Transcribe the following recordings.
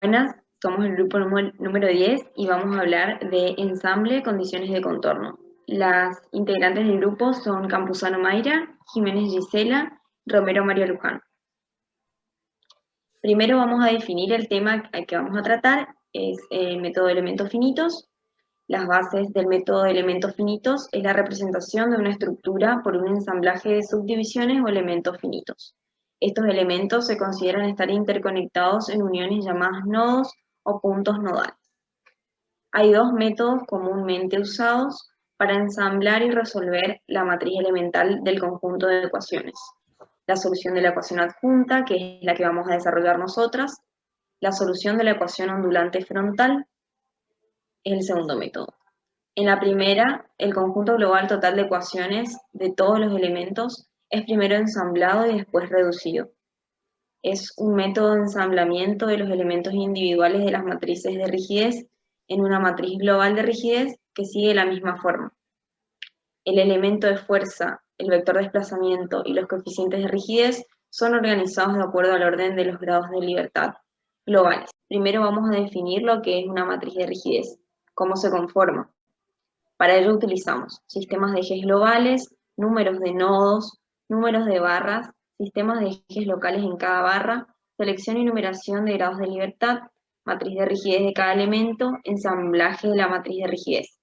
Buenas, somos el grupo número 10 y vamos a hablar de ensamble, condiciones de contorno. Las integrantes del grupo son Campuzano Mayra, Jiménez Gisela, Romero María Luján. Primero vamos a definir el tema que vamos a tratar, es el método de elementos finitos. Las bases del método de elementos finitos es la representación de una estructura por un ensamblaje de subdivisiones o elementos finitos. Estos elementos se consideran estar interconectados en uniones llamadas nodos o puntos nodales. Hay dos métodos comúnmente usados para ensamblar y resolver la matriz elemental del conjunto de ecuaciones. La solución de la ecuación adjunta, que es la que vamos a desarrollar nosotras, la solución de la ecuación ondulante frontal, es el segundo método. En la primera, el conjunto global total de ecuaciones de todos los elementos es primero ensamblado y después reducido. Es un método de ensamblamiento de los elementos individuales de las matrices de rigidez en una matriz global de rigidez que sigue la misma forma. El elemento de fuerza, el vector de desplazamiento y los coeficientes de rigidez son organizados de acuerdo al orden de los grados de libertad globales. Primero vamos a definir lo que es una matriz de rigidez, cómo se conforma. Para ello utilizamos sistemas de ejes globales, números de nodos, números de barras, sistemas de ejes locales en cada barra, selección y numeración de grados de libertad, matriz de rigidez de cada elemento, ensamblaje de la matriz de rigidez.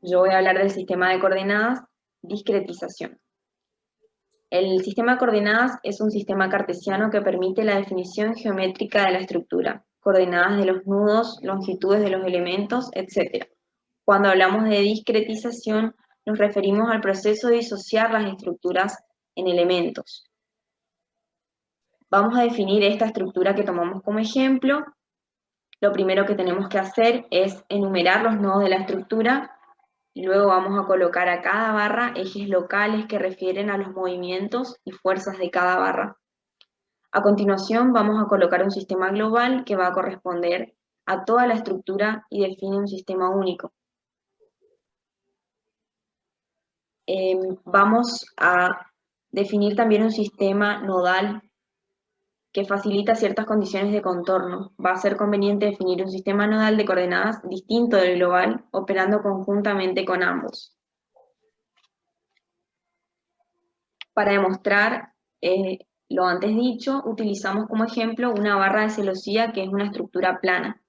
Yo voy a hablar del sistema de coordenadas, discretización. El sistema de coordenadas es un sistema cartesiano que permite la definición geométrica de la estructura, coordenadas de los nudos, longitudes de los elementos, etc. Cuando hablamos de discretización, nos referimos al proceso de disociar las estructuras en elementos. Vamos a definir esta estructura que tomamos como ejemplo. Lo primero que tenemos que hacer es enumerar los nodos de la estructura y luego vamos a colocar a cada barra ejes locales que refieren a los movimientos y fuerzas de cada barra. A continuación vamos a colocar un sistema global que va a corresponder a toda la estructura y define un sistema único. Vamos a definir también un sistema nodal que facilita ciertas condiciones de contorno. Va a ser conveniente definir un sistema nodal de coordenadas distinto del global, operando conjuntamente con ambos. Para demostrar lo antes dicho, utilizamos como ejemplo una barra de celosía que es una estructura plana.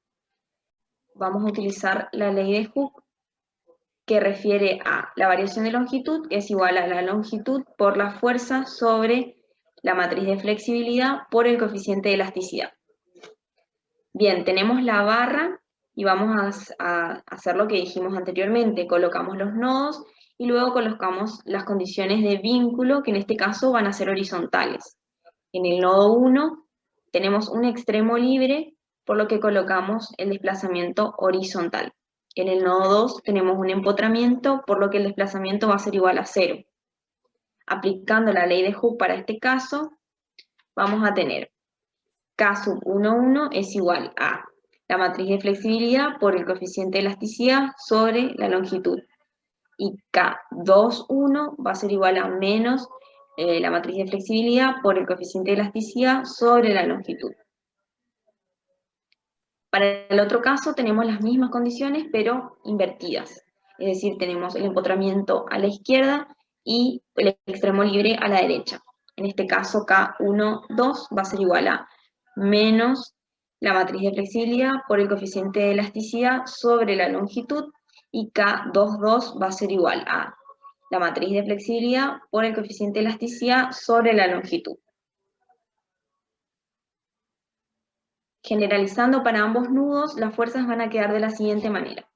Vamos a utilizar la ley de Hooke, que refiere a la variación de longitud, que es igual a la longitud por la fuerza sobre la matriz de flexibilidad por el coeficiente de elasticidad. Bien, tenemos la barra y vamos a hacer lo que dijimos anteriormente. Colocamos los nodos y luego colocamos las condiciones de vínculo, que en este caso van a ser horizontales. En el nodo 1 tenemos un extremo libre, por lo que colocamos el desplazamiento horizontal. En el nodo 2 tenemos un empotramiento, por lo que el desplazamiento va a ser igual a 0. Aplicando la ley de Hooke para este caso, vamos a tener K sub 1,1 es igual a la matriz de flexibilidad por el coeficiente de elasticidad sobre la longitud. Y K2,1 va a ser igual a menos la matriz de flexibilidad por el coeficiente de elasticidad sobre la longitud. Para el otro caso tenemos las mismas condiciones, pero invertidas. Es decir, tenemos el empotramiento a la izquierda y el extremo libre a la derecha. En este caso, K1,2 va a ser igual a menos la matriz de flexibilidad por el coeficiente de elasticidad sobre la longitud, y K2,2 va a ser igual a la matriz de flexibilidad por el coeficiente de elasticidad sobre la longitud. Generalizando para ambos nudos, las fuerzas van a quedar de la siguiente manera.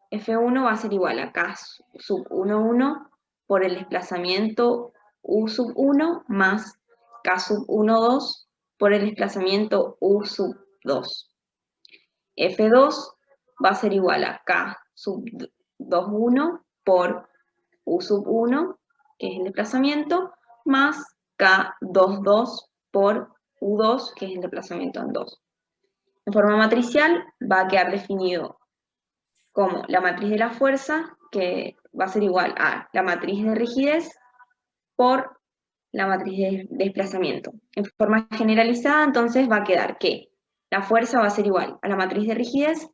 F1 va a ser igual a K sub 1,1 por el desplazamiento U sub 1 más K sub 1,2 por el desplazamiento U sub 2. F2 va a ser igual a K sub 2,1 por U sub 1, que es el desplazamiento, más K2,2 por U2, que es el desplazamiento en 2. En forma matricial va a quedar definido como la matriz de la fuerza, que va a ser igual a la matriz de rigidez por la matriz de desplazamiento. En forma generalizada, entonces, va a quedar que La fuerza va a ser igual a la matriz de rigidez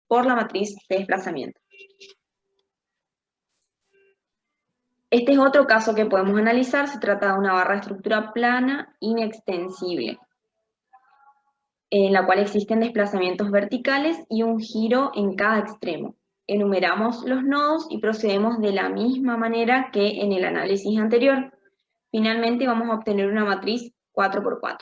por la matriz de desplazamiento. Este es otro caso que podemos analizar, se trata de una barra de estructura plana inextensible, en la cual existen desplazamientos verticales y un giro en cada extremo. Enumeramos los nodos y procedemos de la misma manera que en el análisis anterior. Finalmente vamos a obtener una matriz 4×4.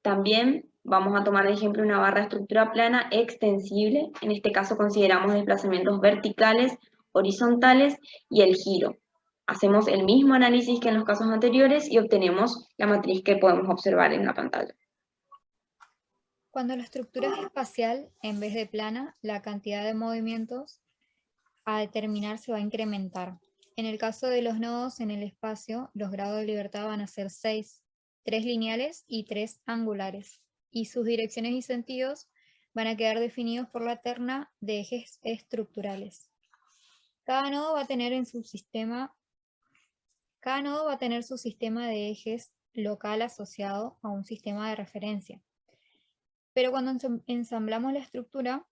También vamos a tomar de ejemplo una barra de estructura plana extensible. En este caso consideramos desplazamientos verticales, horizontales y el giro. Hacemos el mismo análisis que en los casos anteriores y obtenemos la matriz que podemos observar en la pantalla. Cuando la estructura es espacial, en vez de plana, la cantidad de movimientos a determinar se va a incrementar. En el caso de los nodos en el espacio, los grados de libertad van a ser 6, 3 lineales y 3 angulares, y sus direcciones y sentidos van a quedar definidos por la terna de ejes estructurales. Cada nodo va a tener su sistema de ejes local asociado a un sistema de referencia. Pero cuando ensamblamos la estructura,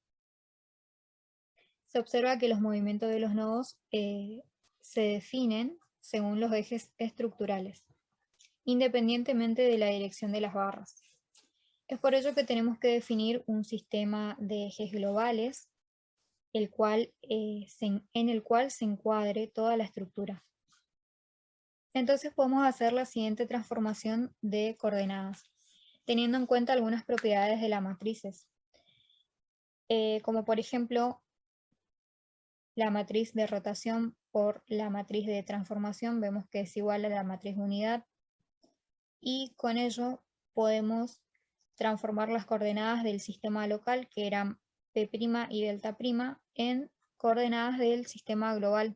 se observa que los movimientos de los nodos se definen según los ejes estructurales, independientemente de la dirección de las barras. Es por ello que tenemos que definir un sistema de ejes globales, en el cual se encuadre toda la estructura. Entonces podemos hacer la siguiente transformación de coordenadas, teniendo en cuenta algunas propiedades de las matrices, como por ejemplo la matriz de rotación por la matriz de transformación, vemos que es igual a la matriz de unidad, y con ello podemos transformar las coordenadas del sistema local, que eran P' y Delta', en coordenadas del sistema global,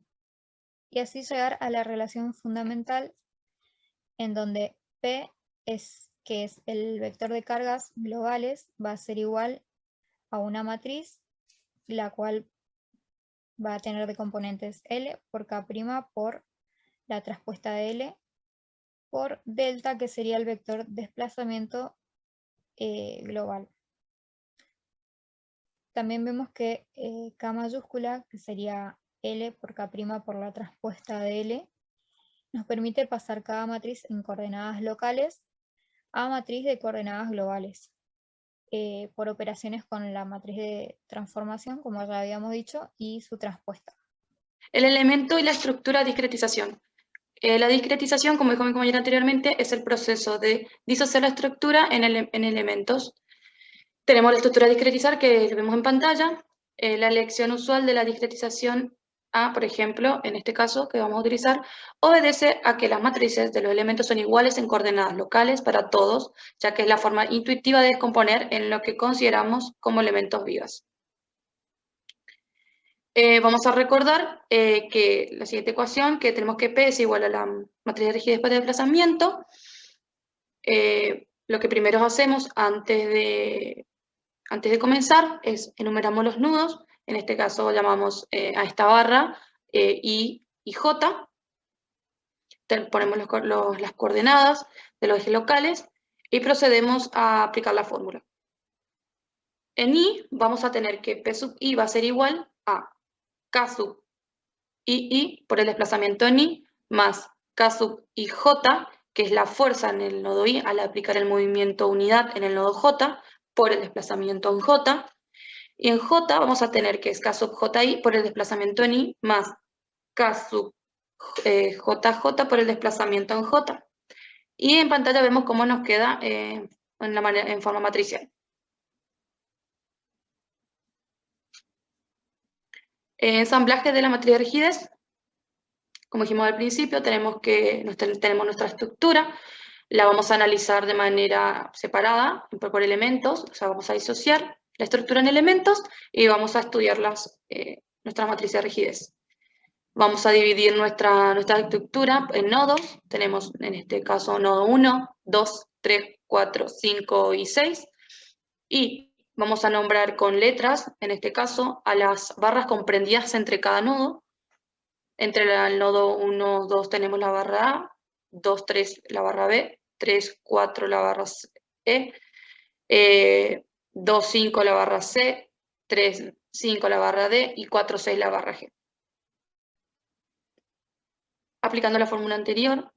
y así llegar a la relación fundamental en donde P, que es el vector de cargas globales, va a ser igual a una matriz, la cual va a tener de componentes L por K' por la traspuesta de L por delta, que sería el vector desplazamiento global. También vemos que K mayúscula, que sería L por K' por la traspuesta de L, nos permite pasar cada matriz en coordenadas locales a matriz de coordenadas globales, por operaciones con la matriz de transformación, como ya habíamos dicho, y su traspuesta. El elemento y la estructura de discretización. La discretización, como dijo mi compañera anteriormente, es el proceso de disociar la estructura en elementos. Tenemos la estructura de discretizar que vemos en pantalla. La elección usual de la discretización A, por ejemplo, en este caso que vamos a utilizar, obedece a que las matrices de los elementos son iguales en coordenadas locales para todos, ya que es la forma intuitiva de descomponer en lo que consideramos como elementos vivos. Vamos a recordar que la siguiente ecuación, que tenemos que P es igual a la matriz de rigidez de desplazamiento. Lo que primero hacemos antes de comenzar es enumeramos los nudos. En este caso llamamos a esta barra I y J. Ponemos las coordenadas de los ejes locales y procedemos a aplicar la fórmula. En I vamos a tener que P sub I va a ser igual a K sub I por el desplazamiento en I, más K sub IJ, que es la fuerza en el nodo I al aplicar el movimiento unidad en el nodo J, por el desplazamiento en J. Y en J vamos a tener que es K sub JI por el desplazamiento en I, más K sub JJ por el desplazamiento en J. Y en pantalla vemos cómo nos queda en forma matricial. Ensamblaje de la matriz de rigidez. Como dijimos al principio, tenemos nuestra estructura, la vamos a analizar de manera separada, por elementos, o sea, vamos a disociar la estructura en elementos y vamos a estudiar nuestras matrices de rigidez. Vamos a dividir nuestra estructura en nodos, tenemos en este caso nodo 1, 2, 3, 4, 5 y 6, y vamos a nombrar con letras, en este caso, a las barras comprendidas entre cada nodo. Entre el nodo 1, 2 tenemos la barra A, 2, 3 la barra B, 3, 4 la barra E, 2, 5 la barra C, 3, 5 la barra D y 4, 6 la barra G. Aplicando la fórmula anterior,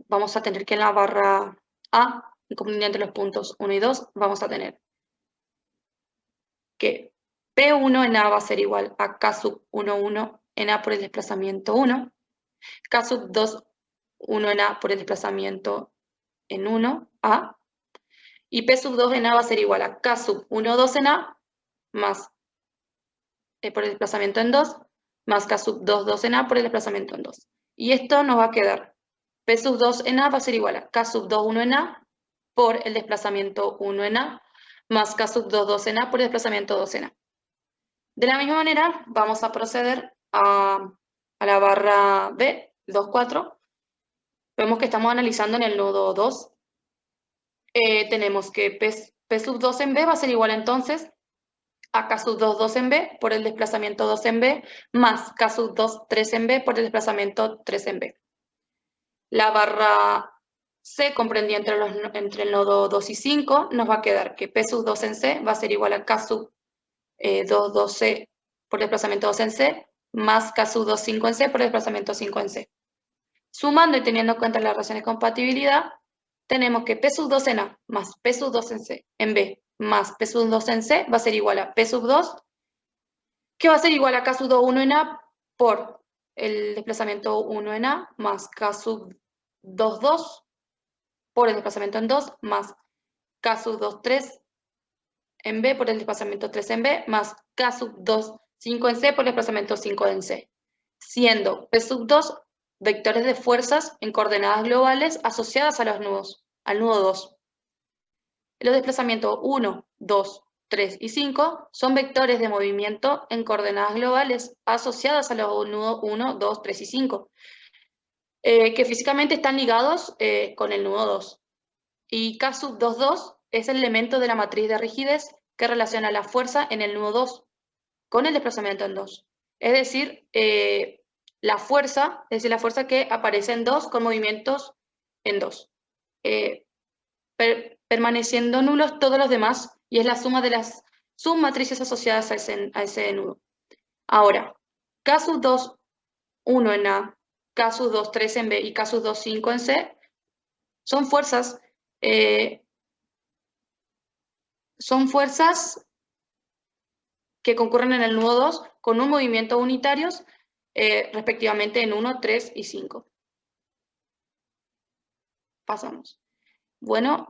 vamos a tener que en la barra A, inconveniente entre los puntos 1 y 2, vamos a tener que P1 en A va a ser igual a K sub 1, 1 en A por el desplazamiento 1, K sub 2, 1 en A por el desplazamiento en 1, A, y P sub 2 en A va a ser igual a K sub 1, 2 en A, más por el desplazamiento en 2, más K sub 2, 2 en A por el desplazamiento en 2. Y esto nos va a quedar, P sub 2 en A va a ser igual a K sub 2, 1 en A por el desplazamiento 1 en A, más K sub 2, 2 en A por el desplazamiento 2 en A. De la misma manera, vamos a proceder a la barra B, 2, 4. Vemos que estamos analizando en el nodo 2. Tenemos que P sub 2 en B va a ser igual entonces a K sub 2, 2 en B por el desplazamiento 2 en B, más K sub 2, 3 en B por el desplazamiento 3 en B. La barra C, comprendida entre el nodo 2 y 5, nos va a quedar que P sub 2 en C va a ser igual a K sub 2, 2C por desplazamiento 2 en C, más K sub 2, 5 en C por desplazamiento 5 en C. Sumando y teniendo en cuenta las relaciones de compatibilidad, tenemos que P sub 2 en A más P sub 2 en C en B más P sub 2 en C va a ser igual a P sub 2, que va a ser igual a K sub 2, 1 en A por el desplazamiento 1 en A, más K sub 2, 2 por el desplazamiento en 2, más K sub 2, 3 en B por el desplazamiento 3 en B, más K sub 2, 5 en C por el desplazamiento 5 en C, siendo P sub 2 vectores de fuerzas en coordenadas globales asociadas a los nudos, al nudo 2. Los desplazamientos 1, 2, 3 y 5 son vectores de movimiento en coordenadas globales asociadas a los nudos 1, 2, 3 y 5, que físicamente están ligados con el nudo 2. Y K sub 2, 2 es el elemento de la matriz de rigidez que relaciona la fuerza en el nudo 2 con el desplazamiento en 2. Es decir, la fuerza que aparece en 2 con movimientos en 2. Permaneciendo nulos todos los demás, y es la suma de las submatrices asociadas a ese nudo. Ahora, K sub 2, 1 en A, K sub 2, 3 en B y K sub 2, 5 en C son fuerzas que concurren en el nudo 2 con un movimiento unitarios, respectivamente en 1, 3 y 5. Pasamos. Bueno,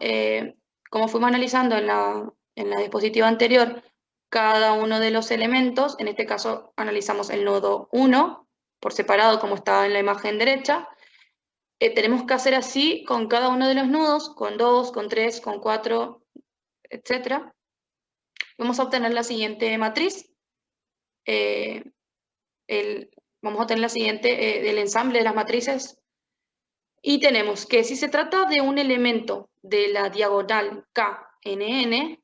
como fuimos analizando en la diapositiva anterior, cada uno de los elementos, en este caso analizamos el nodo 1 por separado como está en la imagen derecha, tenemos que hacer así con cada uno de los nudos, con 2, con 3, con 4, etc. Vamos a obtener la siguiente matriz. Vamos a obtener la siguiente del ensamble de las matrices. Y tenemos que si se trata de un elemento de la diagonal KNN,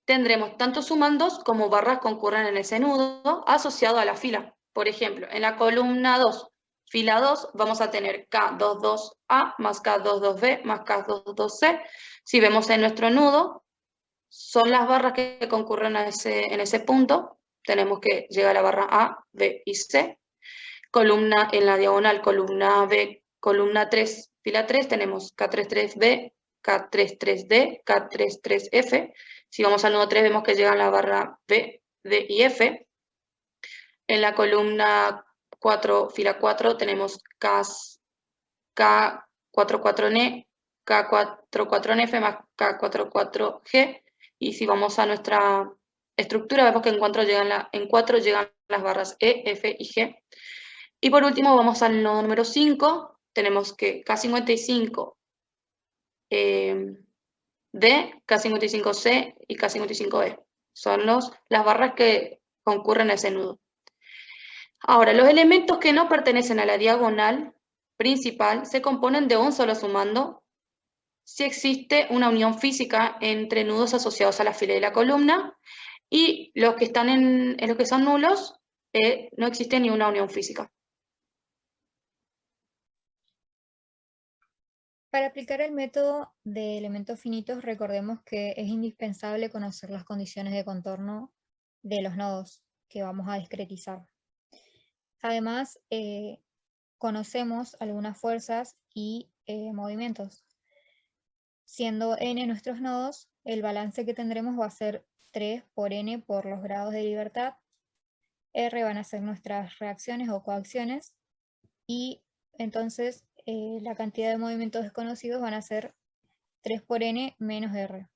tendremos tanto sumandos como barras concurren en ese nudo asociado a la fila. Por ejemplo, en la columna 2, fila 2, vamos a tener K22A más K22B más K22C. Si vemos en nuestro nudo, son las barras que concurren en ese punto. Tenemos que llegar a la barra A, B y C. Columna en la diagonal, columna B, columna 3, fila 3, tenemos K33B, K33D, K33F. Si vamos al nudo 3, vemos que llegan la barra B, D y F. En la columna 4, fila 4, tenemos K44N, K44F más K44G. Y si vamos a nuestra estructura, vemos que en 4 llegan las barras E, F y G. Y por último, vamos al nodo número 5. Tenemos que K55D, K55C y K55E. Son las barras que concurren a ese nudo. Ahora, los elementos que no pertenecen a la diagonal principal se componen de un solo sumando si existe una unión física entre nudos asociados a la fila y la columna, y los que están en los que son nulos, no existe ni una unión física. Para aplicar el método de elementos finitos, recordemos que es indispensable conocer las condiciones de contorno de los nodos que vamos a discretizar. Además, conocemos algunas fuerzas y movimientos. Siendo n nuestros nodos, el balance que tendremos va a ser 3 por n por los grados de libertad. R van a ser nuestras reacciones o coacciones. Y entonces la cantidad de movimientos desconocidos van a ser 3 por n menos r.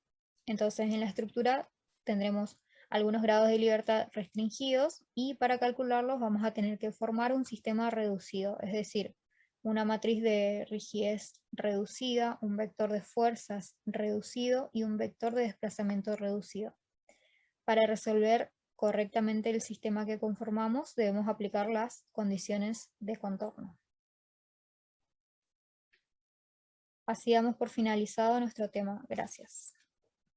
Entonces en la estructura tendremos algunos grados de libertad restringidos y para calcularlos vamos a tener que formar un sistema reducido, es decir, una matriz de rigidez reducida, un vector de fuerzas reducido y un vector de desplazamiento reducido. Para resolver correctamente el sistema que conformamos debemos aplicar las condiciones de contorno. Así damos por finalizado nuestro tema. Gracias.